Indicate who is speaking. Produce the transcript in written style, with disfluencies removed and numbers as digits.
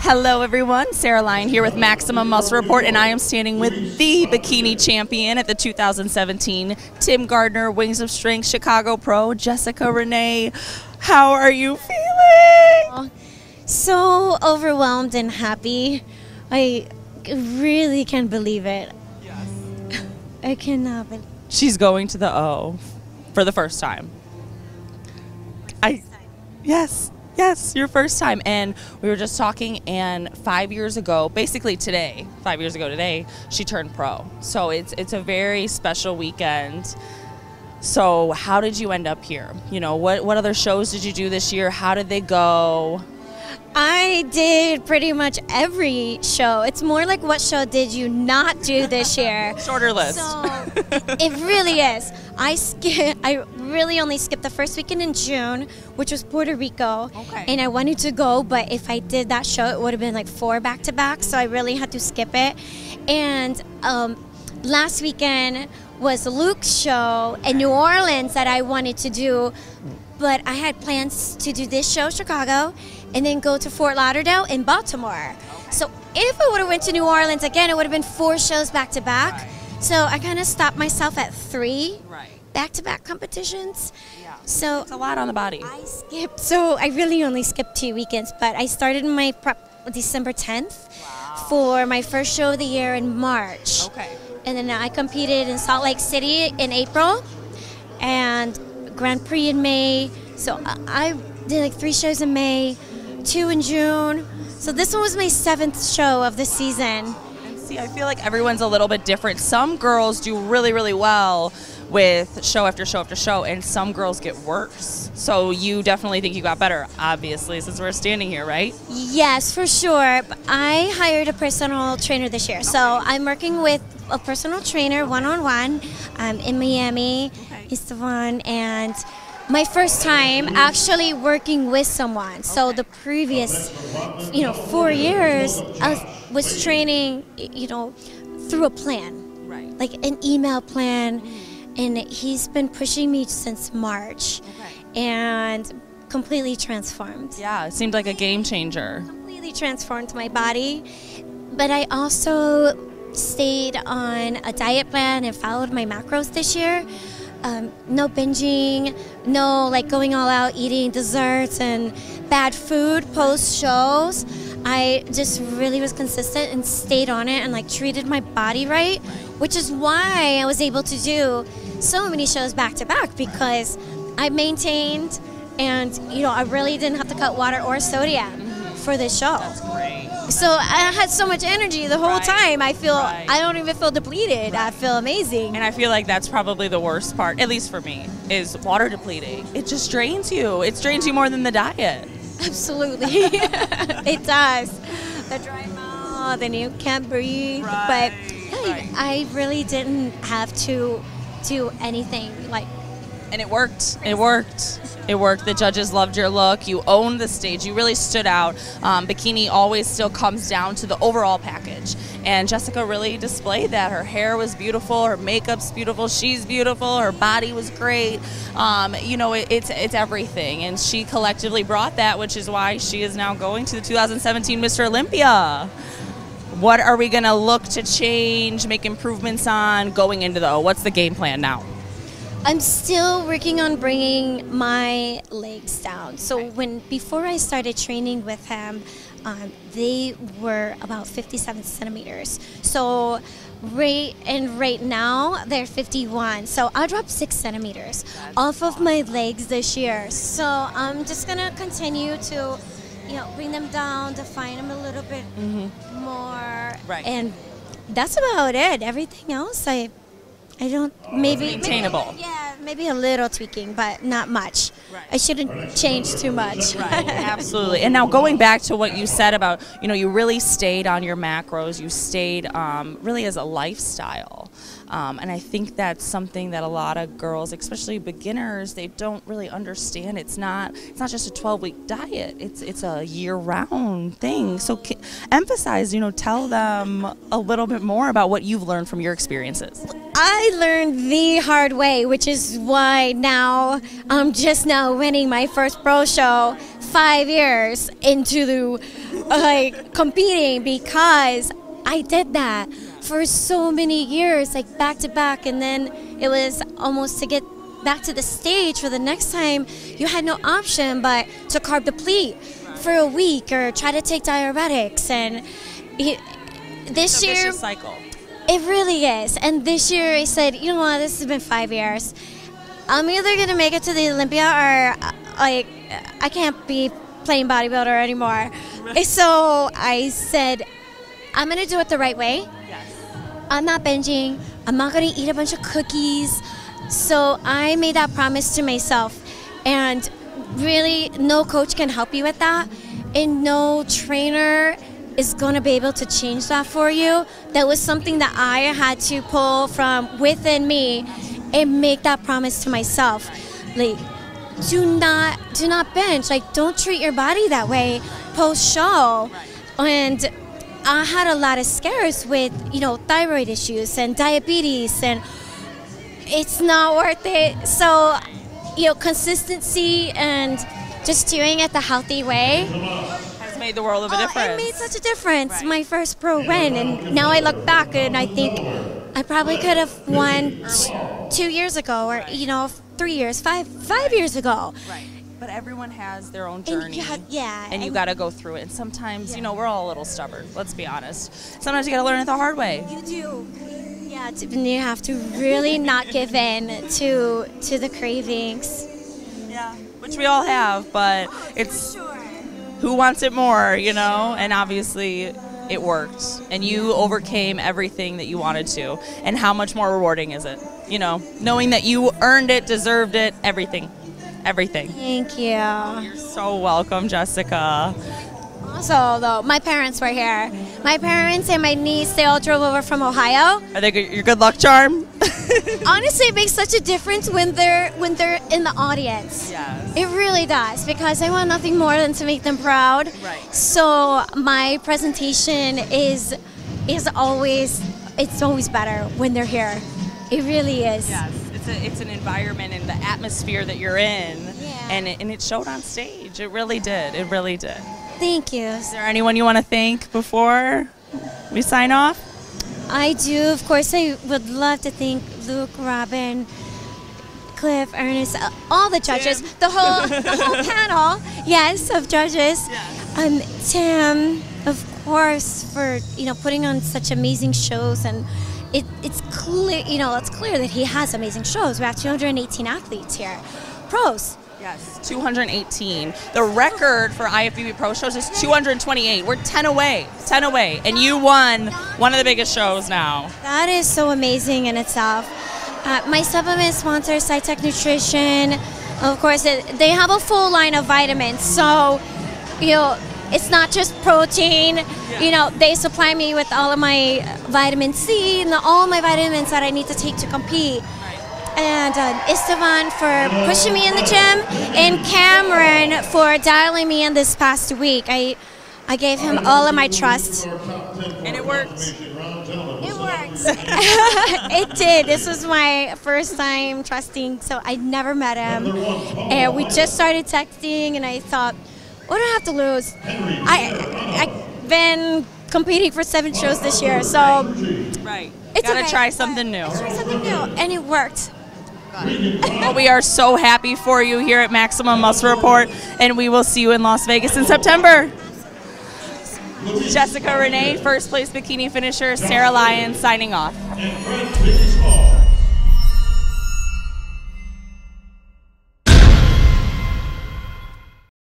Speaker 1: Hello everyone, Sarah Lyon here with Maximum Muscle Report, and I am standing with the bikini champion at the 2017 Tim Gardner Wings of Strength Chicago Pro, Jessica Renee. How are you feeling?
Speaker 2: So overwhelmed and happy. I really can't believe it. Yes. I cannot believe it.
Speaker 1: She's going to the O for the first time. Yes. Yes, your first time. And we were just talking, and 5 years ago, basically today, 5 years ago today, she turned pro. So it's a very special weekend. So how did you end up here? You know, what other shows did you do this year? How did they go?
Speaker 2: I did pretty much every show. It's more like, what show did you not do this year?
Speaker 1: Shorter list.
Speaker 2: So it really is. I really only skipped the first weekend in June, which was Puerto Rico.
Speaker 1: Okay.
Speaker 2: And I wanted to go, but if I did that show, it would have been like 4 back-to-back, so I really had to skip it. And last weekend was Luke's show in New Orleans that I wanted to do, but I had plans to do this show, Chicago, and then go to Fort Lauderdale and Baltimore. Okay. So if I would have went to New Orleans again, it would have been 4 shows back-to-back. Right. So I kind of stopped myself at 3 back-to-back competitions. Yeah. So
Speaker 1: it's a lot on the body.
Speaker 2: I really only skipped 2 weekends, but I started my prep December 10th for my first show of the year in March. Okay. And then I competed in Salt Lake City in April and Grand Prix in May. So I did like 3 shows in May, 2 in June. So this one was my 7th show of the season.
Speaker 1: And see, I feel like everyone's a little bit different. Some girls do really, really well with show after show after show, and some girls get worse. So you definitely think you got better, obviously, since we're standing here, right?
Speaker 2: Yes, for sure. I hired a personal trainer this year. Okay. So I'm working with a personal trainer one-on-one in Miami. Okay. He's the one, and my first time actually working with someone. Okay. So the previous, 4 years, I was training, through a plan, right? Like an email plan. And he's been pushing me since March, and completely transformed.
Speaker 1: Yeah, it seemed like a game changer.
Speaker 2: Completely transformed my body. But I also stayed on a diet plan and followed my macros this year. No binging, no like going all out eating desserts and bad food post shows. I just really was consistent and stayed on it and like treated my body right, which is why I was able to do so many shows back to back, because I maintained, and I really didn't have to cut water or sodium for this show.
Speaker 1: That's great.
Speaker 2: So I had so much energy the whole time. I feel I don't even feel depleted. I feel amazing.
Speaker 1: And I feel like that's probably the worst part, at least for me, is water depleting. It just drains you. It drains you more than the diet.
Speaker 2: Absolutely. It does. The dry mouth, and you can't breathe. But I really didn't have to do anything like.
Speaker 1: And it worked. It worked. It worked. The judges loved your look. You owned the stage. You really stood out. Bikini always still comes down to the overall package. And Jessica really displayed that. Her hair was beautiful. Her makeup's beautiful. She's beautiful. Her body was great. It's everything. And she collectively brought that, which is why she is now going to the 2017 Mr. Olympia. What are we going to look to change, make improvements on going into the O? What's the game plan now?
Speaker 2: I'm still working on bringing my legs down. So before I started training with him, they were about 57 centimeters. So right now they're 51. So I dropped 6 centimeters off of my legs this year. So I'm just gonna continue to, bring them down, define them a little bit more, and that's about it. Everything else, I don't, maybe
Speaker 1: maintainable.
Speaker 2: Maybe a little tweaking, but not much. Right. I shouldn't change too much.
Speaker 1: Right, absolutely. And now going back to what you said about, you really stayed on your macros. You stayed really as a lifestyle. And I think that's something that a lot of girls, especially beginners, they don't really understand. It's not just a 12-week diet. It's a year-round thing. So emphasize, tell them a little bit more about what you've learned from your experiences.
Speaker 2: I learned the hard way, which is is why now I'm just now winning my first pro show 5 years into the, competing, because I did that for so many years, like back to back, and then it was almost to get back to the stage for the next time. You had no option but to carb deplete for a week or try to take diuretics, and this year,
Speaker 1: vicious cycle.
Speaker 2: It really is. And this year I said, you know what, this has been 5 years. I'm either going to make it to the Olympia or I can't be playing bodybuilder anymore. So I said, I'm going to do it the right way.
Speaker 1: Yes.
Speaker 2: I'm not binging. I'm not going to eat a bunch of cookies. So I made that promise to myself. And really, no coach can help you with that. And no trainer is going to be able to change that for you. That was something that I had to pull from within me and make that promise to myself. Like, do not binge. Like, don't treat your body that way post-show. And I had a lot of scares with, thyroid issues and diabetes, and it's not worth it. So, consistency and just doing it the healthy way
Speaker 1: made the world of a difference.
Speaker 2: It made such a difference. Right. My first pro win, and now I look back and I think I probably could have won 2 years ago, or 3 years, five years ago.
Speaker 1: Right. But everyone has their own journey.
Speaker 2: And
Speaker 1: you got to go through it. And sometimes, we're all a little stubborn. Let's be honest. Sometimes you got to learn it the hard way.
Speaker 2: You do. Yeah. You have to really not give in to the cravings.
Speaker 1: Yeah. Which we all have, but it's.
Speaker 2: Sure.
Speaker 1: Who wants it more, And obviously it worked. And you overcame everything that you wanted to. And how much more rewarding is it? Knowing that you earned it, deserved it, everything. Everything.
Speaker 2: Thank you.
Speaker 1: You're so welcome, Jessica.
Speaker 2: Also, though, my parents were here. My parents and my niece, they all drove over from Ohio.
Speaker 1: Are they your good luck charm?
Speaker 2: Honestly, it makes such a difference when they're in the audience.
Speaker 1: Yes.
Speaker 2: It really does, because I want nothing more than to make them proud.
Speaker 1: Right.
Speaker 2: So my presentation is always better when they're here. It really is.
Speaker 1: Yes. It's an environment and the atmosphere that you're in.
Speaker 2: Yeah.
Speaker 1: And it showed on stage. It really did. It really did.
Speaker 2: Thank you.
Speaker 1: Is there anyone you want to thank before we sign off?
Speaker 2: I do. Of course, I would love to thank Luke, Robin, Cliff, Ernest, all the judges,
Speaker 1: Tim.
Speaker 2: the whole panel, yes, of judges.
Speaker 1: Yes.
Speaker 2: Tim, of course, for putting on such amazing shows, and it's clear it's clear that he has amazing shows. We have 218 athletes here, pros.
Speaker 1: Yes, 218. The record for IFBB Pro shows is 228. We're 10 away, and you won one of the biggest shows now.
Speaker 2: That is so amazing in itself. My supplement sponsor, SciTech Nutrition, of course, they have a full line of vitamins. So, it's not just protein.
Speaker 1: Yeah.
Speaker 2: They supply me with all of my vitamin C and all my vitamins that I need to take to compete. And Esteban for pushing me in the gym, and Cameron for dialing me in this past week. I gave him all of my trust.
Speaker 1: And it worked.
Speaker 2: It worked. It did. This was my first time trusting, so I never met him. And we just started texting, and I thought, what do I have to lose? I've been competing for 7 shows this year, so
Speaker 1: right.
Speaker 2: It's
Speaker 1: Gotta
Speaker 2: okay.
Speaker 1: try something new.
Speaker 2: Try something new, and it worked.
Speaker 1: Well, we are so happy for you here at Maximum Muscle Report, and we will see you in Las Vegas in September. Jessica, Renee, first place bikini finisher, Sarah Lyon signing off.